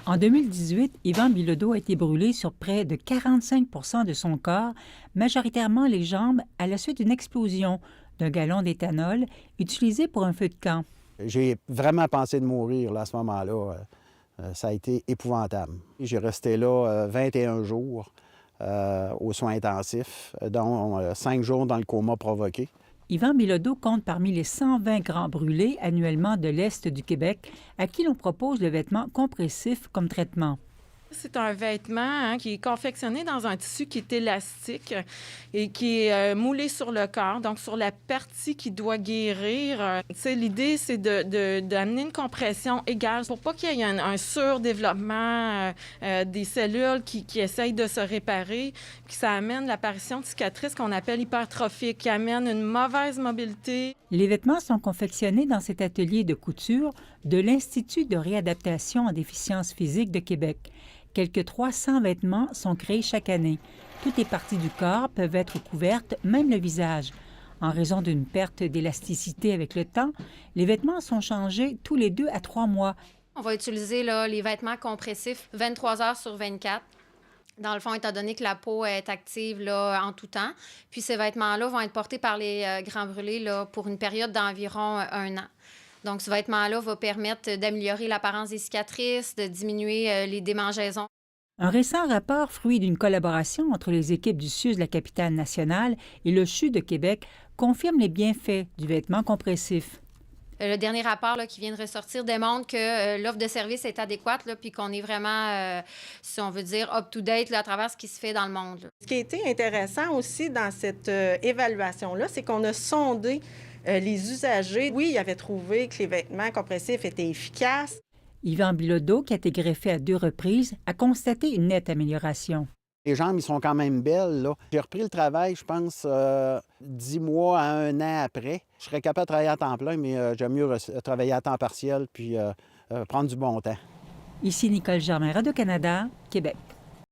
En 2018, Yvan Bilodeau a été brûlé sur près de 45 de son corps, majoritairement les jambes, à la suite d'une explosion d'un gallon d'éthanol utilisé pour un feu de camp. J'ai vraiment pensé de mourir là, à ce moment-là. Ça a été épouvantable. J'ai resté là 21 jours aux soins intensifs, dont 5 jours dans le coma provoqué. Yvan Bilodeau compte parmi les 120 grands brûlés annuellement de l'Est du Québec à qui l'on propose le vêtement compressif comme traitement. C'est un vêtement qui est confectionné dans un tissu qui est élastique et qui est moulé sur le corps, donc sur la partie qui doit guérir. L'idée, c'est d'amener une compression égale pour pas qu'il y ait un surdéveloppement des cellules qui essayent de se réparer, puis ça amène l'apparition de cicatrices qu'on appelle hypertrophiques, qui amènent une mauvaise mobilité. Les vêtements sont confectionnés dans cet atelier de couture de l'Institut de réadaptation en déficience physique de Québec. Quelques 300 vêtements sont créés chaque année. Toutes les parties du corps peuvent être couvertes, même le visage. En raison d'une perte d'élasticité avec le temps, les vêtements sont changés tous les 2 à 3 mois. On va utiliser les vêtements compressifs 23 heures sur 24. Dans le fond, étant donné que la peau est active en tout temps. Puis ces vêtements-là vont être portés par les grands brûlés pour une période d'environ 1 an. Donc, ce vêtement-là va permettre d'améliorer l'apparence des cicatrices, de diminuer les démangeaisons. Un récent rapport, fruit d'une collaboration entre les équipes du CIUS de la capitale nationale et le CHU de Québec, confirme les bienfaits du vêtement compressif. Le dernier rapport qui vient de ressortir démontre que l'offre de service est adéquate, puis qu'on est vraiment, si on veut dire, up-to-date à travers ce qui se fait dans le monde. Ce qui a été intéressant aussi dans cette évaluation-là, c'est qu'on a sondé les usagers. Oui, ils avaient trouvé que les vêtements compressifs étaient efficaces. Yvan Bilodeau, qui a été greffé à 2 reprises, a constaté une nette amélioration. Les jambes, ils sont quand même belles, là. J'ai repris le travail, je pense, 10 mois à 1 an après. Je serais capable de travailler à temps plein, mais j'aime mieux travailler à temps partiel puis prendre du bon temps. Ici Nicole Germain, Radio-Canada, Québec.